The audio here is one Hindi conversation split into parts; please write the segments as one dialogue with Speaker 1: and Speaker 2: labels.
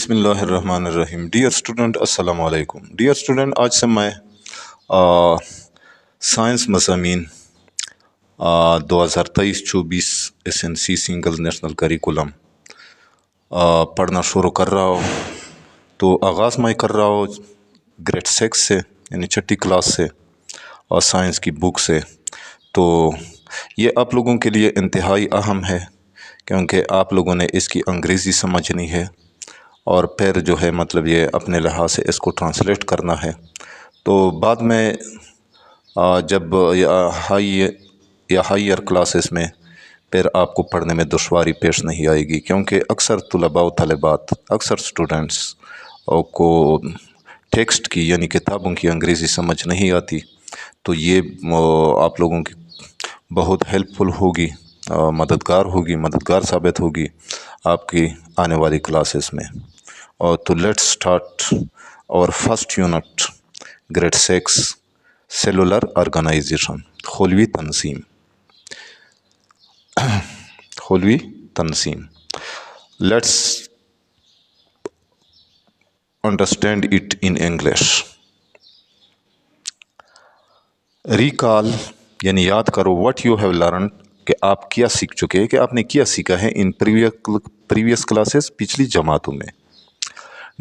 Speaker 1: बिस्मिल्लाहिर्रहमानिर्रहीम। डियर स्टूडेंट, अस्सलाम वालेकुम। डियर स्टूडेंट, आज से मैं साइंस मज़ामीन 2023-24 SNC सिंगल नेशनल करिकुलम पढ़ना शुरू कर रहा हूँ। तो आगाज़ मैं कर रहा हूँ ग्रेड 6 से, यानी छठी क्लास से, और साइंस की बुक से। तो ये आप लोगों के लिए इंतहाई अहम है, क्योंकि आप लोगों ने इसकी अंग्रेज़ी समझनी है और फिर जो है मतलब ये अपने लिहाज से इसको ट्रांसलेट करना है। तो बाद में जब हायर क्लासेस में फिर आपको पढ़ने में दुश्वारी पेश नहीं आएगी, क्योंकि अक्सर तुलबा व तलबात, अक्सर स्टूडेंट्स को टेक्स्ट की यानी किताबों की अंग्रेज़ी समझ नहीं आती। तो ये आप लोगों की बहुत हेल्पफुल होगी, मददगार साबित होगी आपकी आने वाली क्लासेस में। और तो लेट्स स्टार्ट और first unit grade 6 cellular organisation, खोलवी तंसीम। Let's understand it in English. Recall यानी याद करो, व्हाट यू हैव लर्न, कि आप क्या सीख चुके हैं, कि आपने क्या सीखा है इन प्रीवियस क्लासेस, पिछली जमातों में।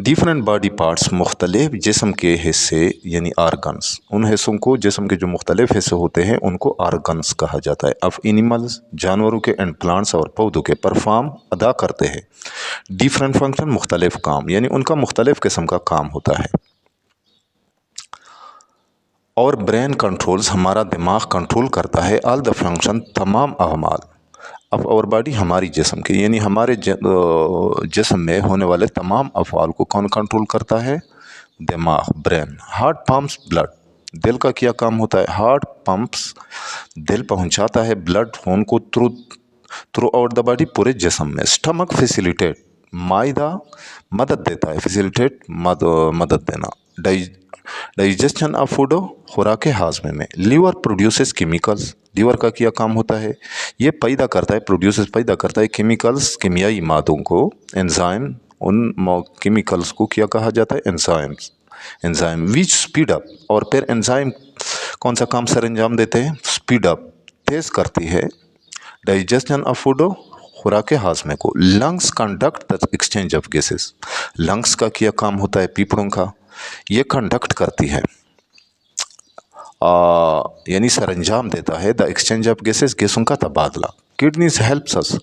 Speaker 1: डिफरेंट बॉडी पार्ट्स, मुख्तलिफ जिस्म के हिस्से यानी आर्गन्स, उन हिस्सों को, जिस्म के जो मुख्तलिफ हिस्से होते हैं उनको आर्गन्स कहा जाता है। अब एनिमल्स, जानवरों के, एंड प्लांट्स और पौधों के परफॉर्म अदा करते हैं डिफरेंट फंक्शन, मुख्तलिफ काम, यानी उनका मुख्तलिफ किस्म का काम होता है। और ब्रेन कंट्रोल्स, हमारा दिमाग कंट्रोल करता है ऑल द फंक्शन, तमाम अमाल ऑफ आवर बॉडी, हमारी जिस्म के, यानी हमारे जिस्म में होने वाले तमाम अफ़आल को कौन कंट्रोल करता है? दिमाग, ब्रेन। हार्ट पंप्स ब्लड, दिल का क्या काम होता है? हार्ट पंप्स, दिल पहुंचाता है ब्लड खून को थ्रू आउट द बॉडी, पूरे जिस्म में। स्टमक फैसिलिटेट, माइदा मदद देता है, फैसिलिटेट मदद देना, डाइजेशन ऑफ फूड, खुराक हाजमे में। लीवर प्रोड्यूसेस केमिकल्स, लीवर का क्या काम होता है? ये पैदा करता है, पैदा करता है केमिकल्स, किमियाई मादों को। एंजाइम, उन केमिकल्स को क्या कहा जाता है? एंजाइम विच स्पीड अप, और फिर एंजाइम कौन सा काम सर अंजाम देते हैं? स्पीड अप, तेज करती है डाइजेशन ऑफ फूड, खुराक हाजमे को। Lungs conduct the exchange of gases, lungs का क्या काम होता है? पीपड़ों का, ये कंडक्ट करती है, यानी सरंजाम देता है द एक्सचेंज ऑफ गैसेस, गैसों का तबादला। किडनीज हेल्प्स अस,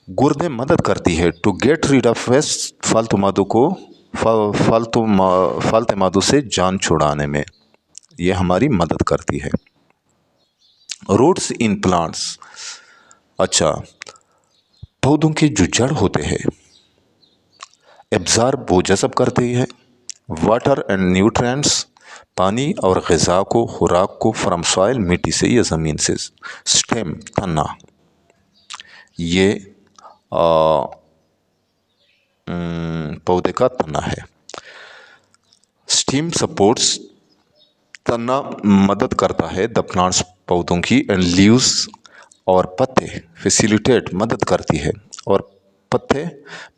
Speaker 1: गुर्दे मदद करती है to get rid of waste, फालतू मादों को, फालतू मादों से जान छुड़ाने में ये हमारी मदद करती है। रूट्स इन प्लांट्स, अच्छा, पौधों के जो जड़ होते हैं, एब्जॉर्ब, वो जज़ब करते हैं वाटर एंड न्यूट्रिएंट्स, पानी और ग़िज़ा को, खुराक को, फ्रॉम सॉइल, मिट्टी से या ज़मीन से। स्टेम, तना, ये पौधे का तना है। स्टीम सपोर्ट्स, तना मदद करता है द प्लांट्स, पौधों की। एंड लीव्स, और पत्ते, फैसिलिटेट, मदद करती है, और पत्ते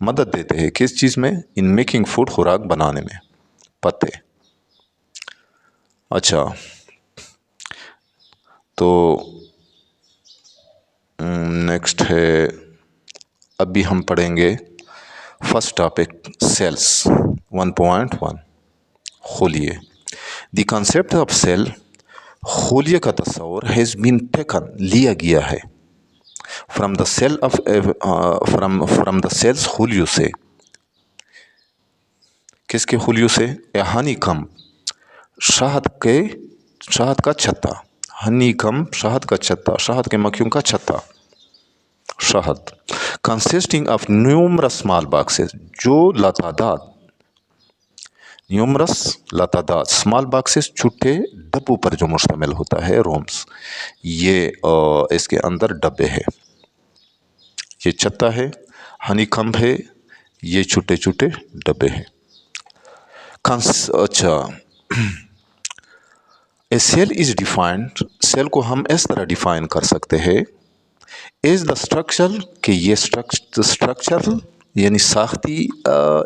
Speaker 1: मदद देते हैं किस चीज़ में? इन मेकिंग फूड, खुराक बनाने में, पत्ते। अच्छा, तो नेक्स्ट है, अभी हम पढ़ेंगे फर्स्ट टॉपिक, सेल्स 1.1, खोलिए। द कंसेप्ट ऑफ सेल, खोलिए का तस्वर, हैज़ बीन टेकन, लिया गया है, from the cell of, from the cells, खोलियो से। किसके खोलियो से? ए हनी कम, शहद का छत्ता, हनी कम, शहद का छत्ता, शहद के मक्खियों का छत्ता, शहद। Consisting of numerous small boxes, जो लतादाद, न्यूमरस लतादाद, स्मॉल बॉक्सेस, छोटे डब्बों पर जो मुश्तमिल होता है, रोम्स, ये इसके अंदर डब्बे है। ये छत्ता है, हनी कम है, ये छोटे छोटे डब्बे हैं। अच्छा, ए सेल इज डिफाइंड, सेल को हम इस तरह डिफाइन कर सकते हैं, इज द स्ट्रक्चर, कि ये स्ट्रक्चर यानी साख्ती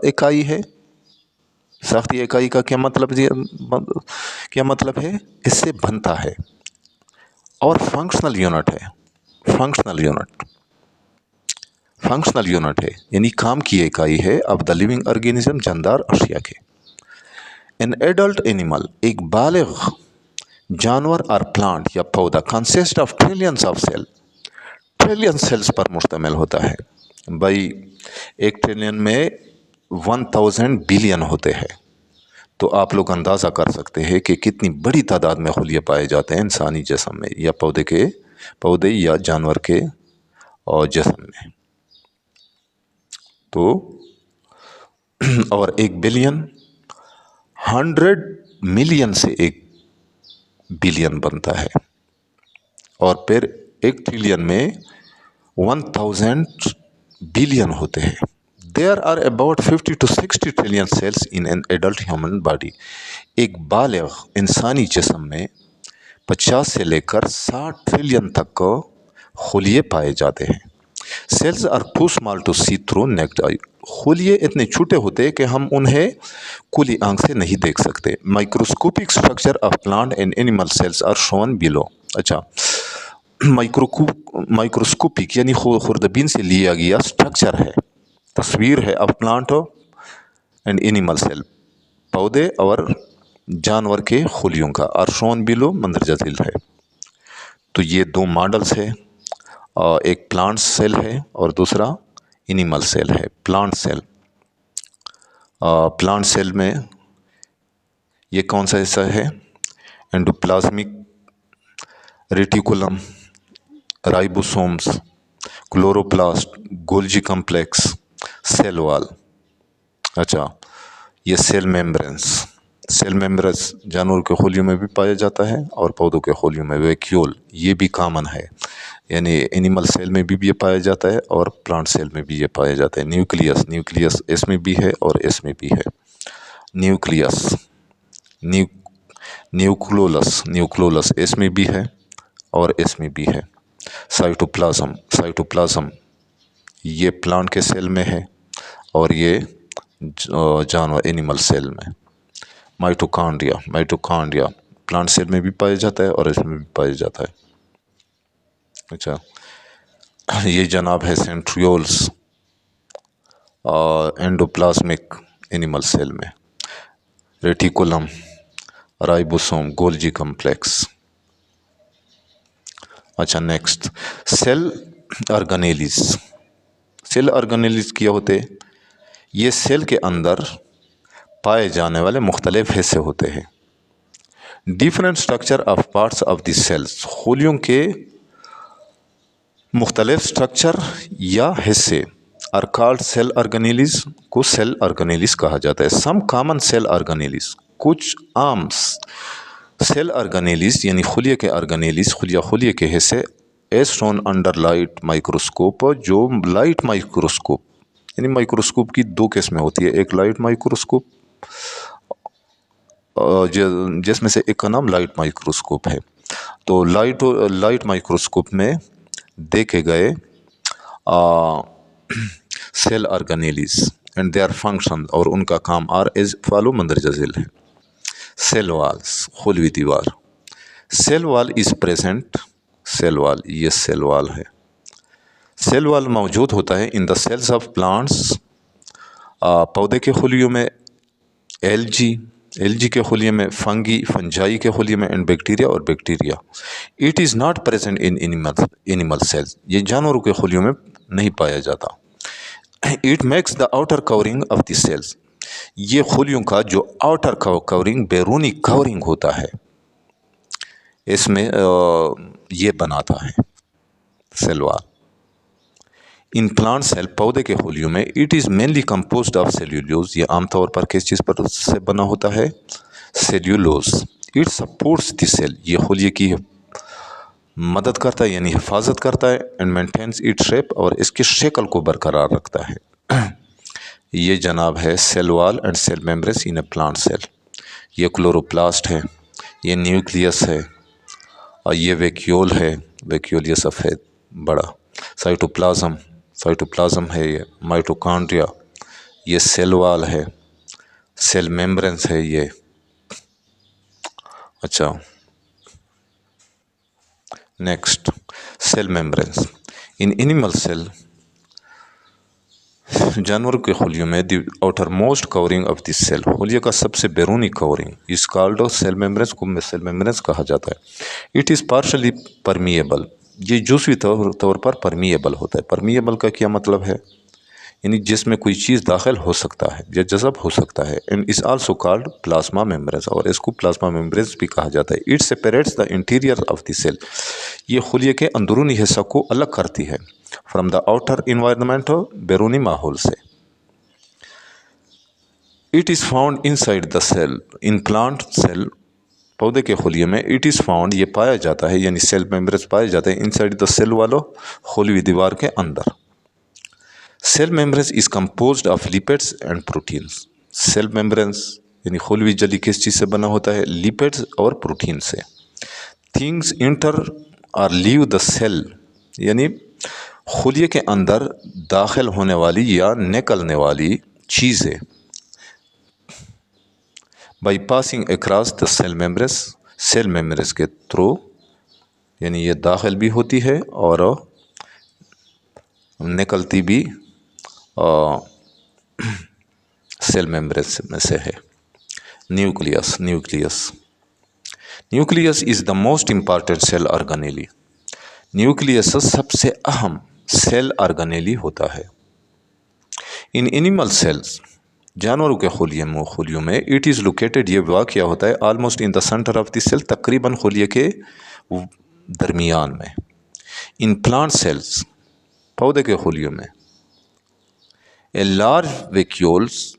Speaker 1: इकाई है। साख्ती इकाई का क्या मतलब क्या मतलब है? इससे बनता है। और फंक्शनल यूनिट है। फंक्शनल यूनिट है यानी काम की इकाई है ऑफ द लिविंग ऑर्गेनिज्म, जानदार अशिया के। एन एडल्ट एनिमल, एक बालिग जानवर और प्लांट या पौधा, consist of trillions of cell, trillion cells पर मुश्तमिल होता है। भाई 1 ट्रिलियन में 1000 बिलियन होते हैं। तो आप लोग अंदाज़ा कर सकते हैं कि कितनी बड़ी तादाद में खुलिये पाए जाते हैं इंसानी जिस्म में या पौधे या जानवर के और जिस्म में। तो और 1 बिलियन 100 मिलियन से 1 बिलियन बनता है। और फिर 1 ट्रिलियन में 1000 बिलियन होते हैं। There are about 50 to 60 trillion cells in an adult human body. एक बालिग इंसानी जिस्म में 50 से लेकर 60 ट्रिलियन तक खुलिये पाए जाते हैं। Cells are too small to see through naked eye. खुलिये इतने छोटे होते हैं कि हम उन्हें खुली आंख से नहीं देख सकते। Microscopic structure of plant and animal cells are shown below. अच्छा, माइक्रोस्कोपिक यानी खुर्दबीन से लिया गया स्ट्रक्चर है, तस्वीर है of plant and animal cell, पौधे और जानवर के खुलियों का। और शोन बिलो मंदरजा झील है। तो ये 2 मॉडल्स है, एक प्लांट सेल है और दूसरा एनिमल सेल है। प्लांट सेल में ये कौन सा हिस्सा है? Endoplasmic reticulum, ribosomes, chloroplast, Golgi complex, cell wall. अच्छा, ये सेल मेम्ब्रेन्स जानवर के खोलियों में भी पाया जाता है और पौधों के खोलियों में। वैक्यूल ये भी कॉमन है, यानी एनिमल सेल में भी ये पाया जाता है और प्लांट सेल में भी ये पाया जाता है। न्यूक्लियस इसमें भी है और इसमें भी है। न्यूक्लियस इसमें भी है और इसमें भी है। साइटोप्लाज्म ये प्लांट के सेल में है और ये जानवर एनिमल सेल में। माइटोकॉन्ड्रिया प्लांट सेल में भी पाया जाता है और इसमें भी पाया जाता है। अच्छा, ये जनाब है सेंट्रियोल्स एंडोप्लाज्मिक एनिमल सेल में। Reticulum, ribosome, Golgi complex. अच्छा, नेक्स्ट सेल ऑर्गेनेलिस क्या होते? ये सेल के अंदर पाए जाने वाले मुख्तलिफ हिस्से होते हैं। Different structure of parts of the cells, खोलियों के मुख्तलिफ स्ट्रक्चर या हिस्से आर कॉल्ड सेल ऑर्गेनेलिस, को सेल ऑर्गेनेलिस कहा जाता है। सम कॉमन सेल ऑर्गेनेलिस, कुछ आम सेल ऑर्गेनेलिस यानी खुलिये के ऑर्गेनेलिस, खुलिये के हिस्से as shown under light microscope, जो लाइट माइक्रोस्कोप यानी माइक्रोस्कोप की 2 किस्में होती है। एक लाइट माइक्रोस्कोप जिसमें से एक का नाम लाइट माइक्रोस्कोप है। तो लाइट माइक्रोस्कोप में देखे गए cell organelles and their function और उनका काम आर एज फॉलो मंदरजा झील है। सेल वॉल्स, खुलवी दीवार। Cell wall is present, cell wall ये सेल वॉल है। सेल वॉल मौजूद होता है in the cells of plants, पौधे के खुलियों में, एलजी के खुलिये में, फंजाई के खुलिये में, and bacteria. It is not present in animal cells, ये जानवरों के खुलियों में नहीं पाया जाता। It makes the outer covering of the cells, ये खुलियों का जो आउटर कवरिंग, बैरूनी कवरिंग होता है, इसमें ये बनाता है cell wall. In plant cell, पौधे के खोलियों में, it is mainly composed of cellulose, ये आमतौर पर किस चीज़ पर से बना होता है? Cellulose. It supports the cell, ये खोलिए की मदद करता है यानी हिफाजत करता है। एंड मेंटेन्स इट शेप, और इसकी शक्ल को बरकरार रखता है। ये जनाब है cell wall and cell membrane in a plant cell. ये क्लोरोप्लास्ट है, ये न्यूक्लियस है और ये वैक्यूल है, वैक्यूल ये सफ़ेद बड़ा। साइटोप्लाज्म साइटोप्लाज्म है ये, माइटोकॉन्ड्रिया ये सेल वाल है, सेल मेम्ब्रेन्स है ये। अच्छा, next cell membranes in animal cell, जानवरों के खुलियों में the outermost covering of this cell, खुलिया का सबसे बैरूनी covering is called cell membranes को सेल मेम्ब्रेन्स कहा जाता है। इट इज़ पार्शली परमिएबल, ये जुज़वी तौर पर परमिएबल होता है। परमिएबल का क्या मतलब है, यानी जिसमें कोई चीज़ दाखिल हो सकता है या जज़ब हो सकता है। And is also called plasma membranes, और इसको प्लाज्मा मेम्ब्रेन्स भी कहा जाता है। It separates the interior of the cell, ये खुलिये के अंदरूनी हिस्सा को अलग करती है फ्रॉम द आउटर इन्वायरमेंट, बैरूनी माहौल से। It is found inside the cell in plant cell, पौधे के खुलिये में इट इज़ फाउंड ये पाया जाता है, यानी सेल मेम्ब्रेन्स पाए जाते हैं इनसाइड द सेल वालों, खुली हुई दीवार के अंदर। Cell membranes is composed of lipids and proteins, cell membranes यानी खुली हुई जली किस चीज़ से बना होता है, लिपिड्स और प्रोटीन से। थिंग्स इंटर और लीव द सेल, यानी खुलिये के अंदर दाखिल होने वाली या निकलने वाली चीज़ें, by passing across the cell membranes, cell membranes के थ्रू, यानी ये दाखिल भी होती है और निकलती भी सेल मेम्ब्रेन्स में से है। Nucleus, nucleus is the most important cell organelle, nucleus सबसे अहम सेल ऑर्गेनेली होता है। इन एनिमल सेल्स, जानवरों के खुलियों में इट इज़ लोकेटेड, ये वाक़ होता है almost in the centre of the cell, तकरीबन खुलिये के दरमियान में। इन प्लांट सेल्स, पौधे के खुलियों में, ए लार्ज वैक्यूल्स,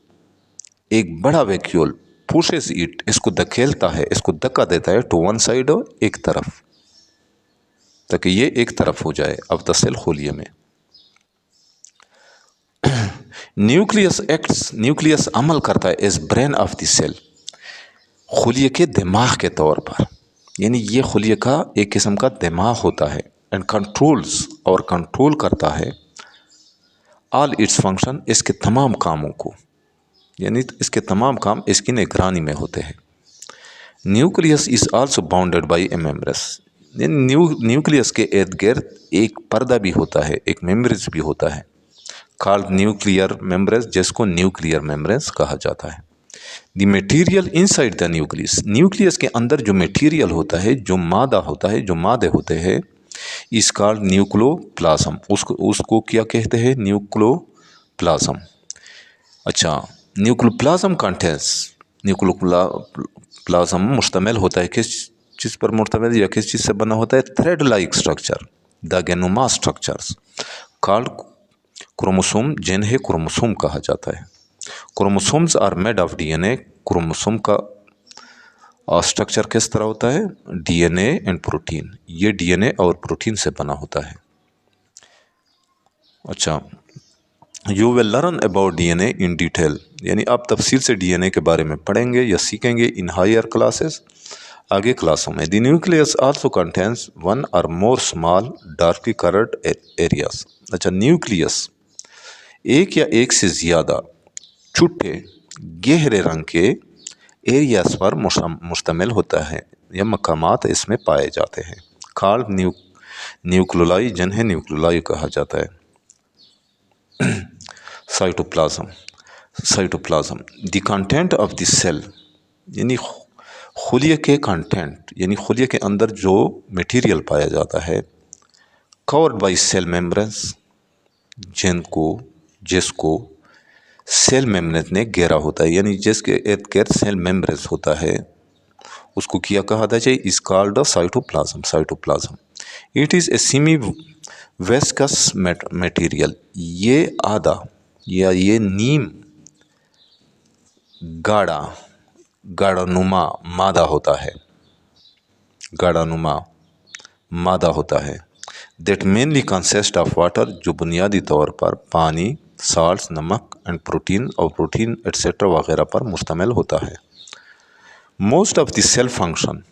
Speaker 1: एक बड़ा वैक्यूल, पुशेस इट, इसको धकेलता है, इसको धक्का देता है, टू वन साइड, एक तरफ, ताकि ये एक तरफ हो जाए अब द सेल खुलिये में। न्यूक्लियस एक्ट्स, न्यूक्लियस अमल करता है as brain of the cell, खुलिये के दिमाग के तौर पर, यानी ये खुलिये का एक किस्म का दिमाग होता है। एंड कंट्रोल्स, और कंट्रोल करता है ऑल इट्स फंक्शन, इसके तमाम कामों को, यानी इसके तमाम काम इसकी निगरानी में होते हैं। Nucleus is also bounded by a membrane, nucleus के इर्द गिर्द एक पर्दा भी होता है, एक मेम्ब्रेस भी होता है, कॉल्ड न्यूक्लियर मेम्ब्रेस, जिसको न्यूक्लियर मेम्ब्रेस कहा जाता है। The material inside the nucleus, nucleus के अंदर जो मटेरियल होता है, जो मादा होता है, जो मादे होते हैं, इस कॉल्ड न्यूक्लोप्लाज्म, उसको क्या कहते हैं, न्यूक्लोप्लाज्म। अच्छा, न्यूक्लोप्लाज्म कंटेंस, न्यूक्लोप्लाज्म मुश्तमिल होता है किस चीज़ पर मुश्तमिल, या किस चीज़ से बना होता है, thread like structure, the genome structures called chromosome, जिन्हें क्रोमोसोम कहा जाता है। Chromosomes are made of DNA, chromosome का स्ट्रक्चर किस तरह होता है, डीएनए एंड प्रोटीन, ये डीएनए और प्रोटीन से बना होता है। अच्छा, you will learn about DNA in detail, यानी आप तफसील से डीएनए के बारे में पढ़ेंगे या सीखेंगे इन हायर क्लासेस, आगे क्लासों में। The nucleus also contains one और मोर स्मॉल डार्कली कलर्ड एरियाज। अच्छा, न्यूक्लियस एक या एक से ज़्यादा छुट्टे गहरे रंग के एरियाज पर मुश्तमिल होता है, या मकामात इसमें पाए जाते हैं, कॉल्ड न्यूक्लियाई, जिन्हें न्यूक्लियाई कहा जाता है। Cytoplasm, the content of the cell, यानी खुलिये के कंटेंट, यानी खुलिये के अंदर जो मटेरियल पाया जाता है, कवर्ड बाय सेल मेम्ब्रेन्स, जिसको सेल मेम्ब्रेन ने घेरा होता है, यानी जिसके इर्द गिर्द सेल मेम्ब्रेन्स होता है, उसको क्या कहा जाए, is called cytoplasm. It is a semi viscous material, ये आधा या ये नीम गाढ़ानुमा मादा होता है, that mainly consist of water, जो बुनियादी तौर पर पानी, साल्ट, नमक एंड प्रोटीन, और प्रोटीन एट्सेट्रा वगैरह पर मुश्तमिल होता है। Most of the cell function,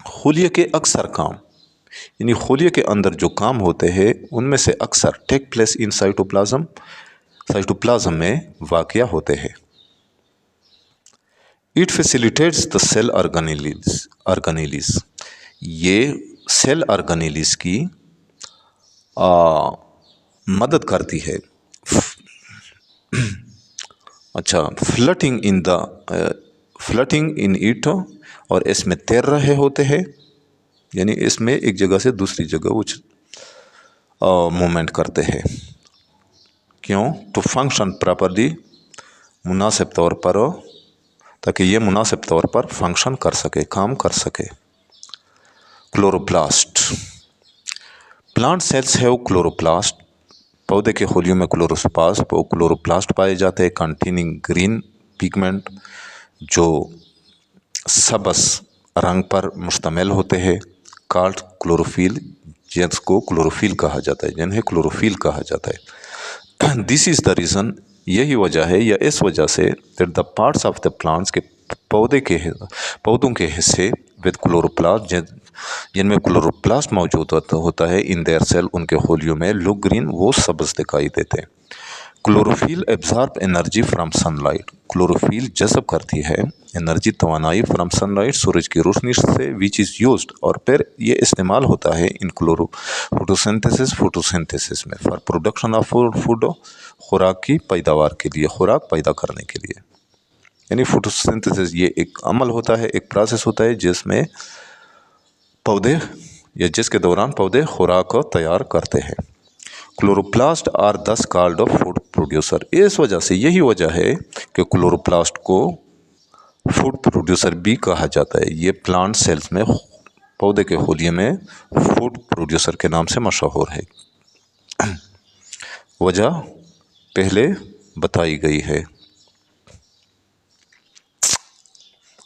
Speaker 1: खुलिये के अक्सर काम, यानी खोलिए के अंदर जो काम होते हैं उनमें से अक्सर टेक प्लेस इन साइटोप्लाज्म में वाक़या होते हैं। It facilitates the cell organelles, ये सेल ऑर्गेनेलिस की मदद करती है। अच्छा, फ्लटिंग इन इट, और इसमें तैर रहे होते हैं, यानी इसमें एक जगह से दूसरी जगह कुछ मूवमेंट करते हैं। क्यों? टू फंक्शन प्रॉपरली, मुनासिब तौर पर, ताकि ये मुनासिब तौर पर फंक्शन कर सके, काम कर सके। Chloroplast, plant cells have chloroplast, पौधे के खोलियों में क्लोरोप्लास्ट पाए जाते हैं, कंटेनिंग ग्रीन पिगमेंट, जो सबस रंग पर मुश्तमिल होते हैं, कॉल्ड क्लोरोफिल, जिसको क्लोरोफिल कहा जाता है, जिन्हें क्लोरोफिल कहा जाता है। दिस इज़ द रीज़न, यही वजह है या इस वजह से, that the parts of the plants के पौधों के हिस्से विद क्लोरोप्लास्ट, जिनमें क्लोरोप्लास्ट मौजूद होता है, इन देयर सेल, उनके खोलियों में, लुक ग्रीन, वो सब्ज दिखाई देते हैं। Chlorophyll absorb energy from sunlight, chlorophyll जज़ब करती है एनर्जी, तवानाई, फ्रॉम सनलाइट, सूरज की रोशनी से, विच इज़ यूज्ड, और फिर ये इस्तेमाल होता है इन फोटोसिंथेसिस में, फॉर प्रोडक्शन ऑफ फूड, खुराक की पैदावार के लिए, खुराक पैदा करने के लिए। यानी फोटोसिंथेसिस ये एक अमल होता है, एक प्रोसेस होता है जिसमें पौधे, या जिसके दौरान पौधे खुराक को तैयार करते हैं। क्लोरोप्लास्ट आर दस कॉल्ड फूड प्रोड्यूसर, इस वजह से, यही वजह है कि क्लोरोप्लास्ट को फूड प्रोड्यूसर भी कहा जाता है। ये प्लांट सेल्स में, पौधे के खोलिए में, फूड प्रोड्यूसर के नाम से मशहूर है। वजह पहले बताई गई है।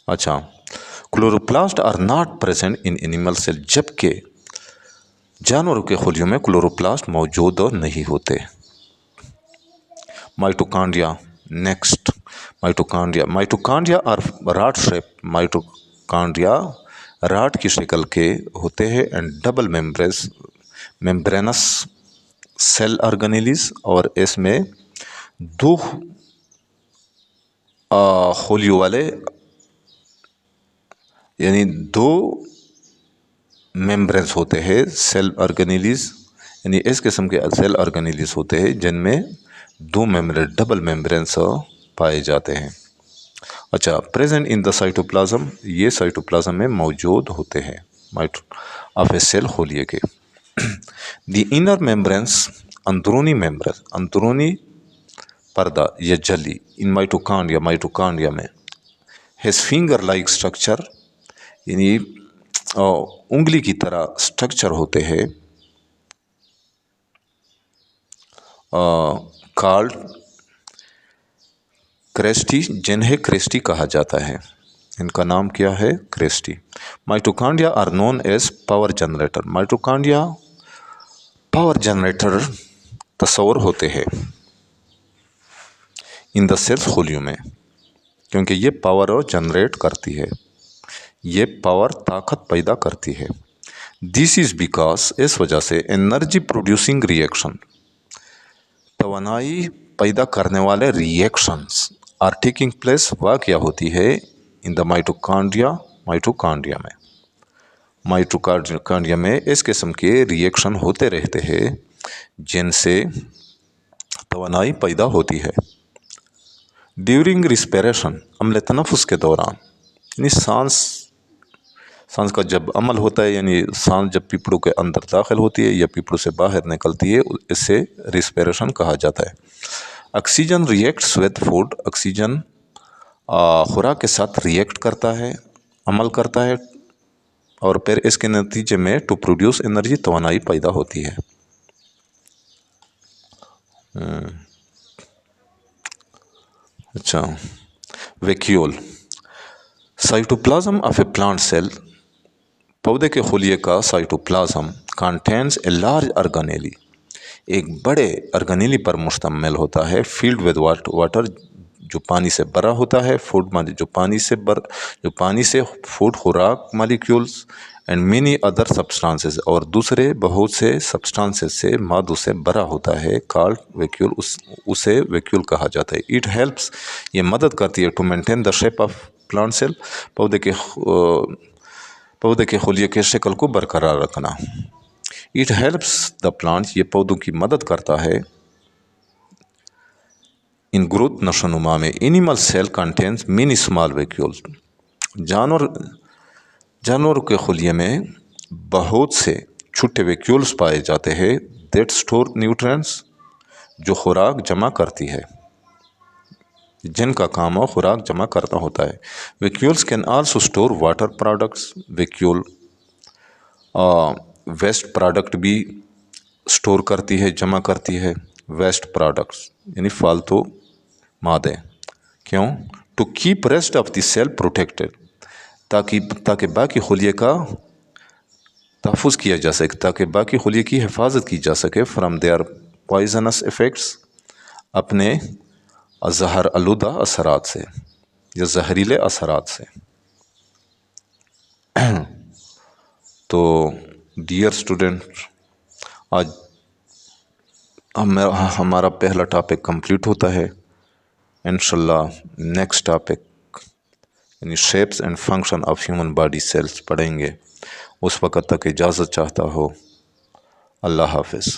Speaker 1: अच्छा, chloroplast are not present in animal cell, जबकि जानवरों के खोलियों में क्लोरोप्लास्ट मौजूद नहीं होते। Mitochondria, next, mitochondria are rod shape, mitochondria rod की शक्ल के होते हैं, and double membranous cell organelles, और इसमें दो खोलियों वाले, यानी दो मेम्ब्रेन्स होते हैं सेल ऑर्गेनेलिस, यानी इस किस्म के सेल ऑर्गेनेलिस होते हैं जिनमें दो डबल मेम्ब्रेन्स पाए जाते हैं। अच्छा, प्रेजेंट इन द साइटोप्लाज्म, ये साइटोप्लाज्म में मौजूद होते हैं, ऑफ ए सेल खोलिए के। द इनर मेम्ब्रेन्स, अंदरूनी पर्दा या जली, इन माइटोकॉन्ड्रिया में, हैज़ फिंगर लाइक स्ट्रक्चर, यानी उंगली की तरह स्ट्रक्चर होते हैं, कॉल्ड क्रेस्टी, जिन्हें क्रेस्टी कहा जाता है। इनका नाम क्या है? Cristae. Mitochondria are known as power generator, mitochondria power generator तस्वर होते हैं इन द सेल्स खोलियों में, क्योंकि ये पावर जनरेट करती है, ये पावर ताकत पैदा करती है। दिस इज़ बिकॉज, इस वजह से, एनर्जी प्रोड्यूसिंग रिएक्शन, तवानाई पैदा करने वाले रिएक्शंस आर टेकिंग प्लेस, वाक़या होती है इन द माइटोकॉन्ड्रिया में इस किस्म के रिएक्शन होते रहते हैं जिनसे तवानाई पैदा होती है। ड्यूरिंग रिस्पिरेशन, अमल तनफ़ुस के दौरान, यानी सांस का जब अमल होता है, यानी सांस जब पिपड़ू के अंदर दाखिल होती है या पिपड़ू से बाहर निकलती है, इससे रिस्पिरेशन कहा जाता है। Oxygen reacts with food, oxygen खुराक के साथ रिएक्ट करता है, अमल करता है, और फिर इसके नतीजे में टू प्रोड्यूस एनर्जी, तवानाई पैदा होती है। अच्छा, vacuole, cytoplasm of a plant cell, पौधे के खोलिए का cytoplasm contains a large organelle, एक बड़े ऑर्गेनेली पर मुश्तमिल होता है, फील्ड विद वाटर, जो पानी से भरा होता है, जो पानी से फूड खुराक molecules and many other substances, और दूसरे बहुत से सब्सटेंसेस से मादों से भरा होता है, कॉल्ड वैक्यूल, उसे वैक्यूल कहा जाता है। इट हेल्प्स, ये मदद करती है to maintain the shape of plant cell, पौधे के खुलिये के शक्ल को बरकरार रखना। इट हेल्प्स द प्लांट, ये पौधों की मदद करता है इन ग्रोथ, नशोनुमा में। Animal cell contains many small vacuoles, जानवरों के खुलिये में बहुत से छोटे वैक्यूल्स पाए जाते हैं, दैट स्टोर न्यूट्रिएंट्स, जो खुराक जमा करती है, जिनका काम खुराक जमा करता होता है। Vacuoles can also store water products, vacuole waste product भी स्टोर करती है, जमा करती है, वेस्ट प्रोडक्ट्स यानी फालतू मादे। क्यों? To keep rest of the cell protected, ताकि बाकी खुलिये का तहफ़्फ़ुज़ किया जा सके, ताकि बाकी खुलिये की हिफाजत की जा सके, फ्राम देयर पॉइजनस इफ़ेक्ट्स, अपने ज़हर आलूदा असरात से या जहरीले असरात से। तो डियर स्टूडेंट, आज हमारा पहला टॉपिक कंप्लीट होता है। इंशाल्लाह नेक्स्ट टॉपिक यानी shapes and function of human body cells पढ़ेंगे। उस वक़्त तक इजाज़त चाहता हो। अल्लाह हाफ़िज़।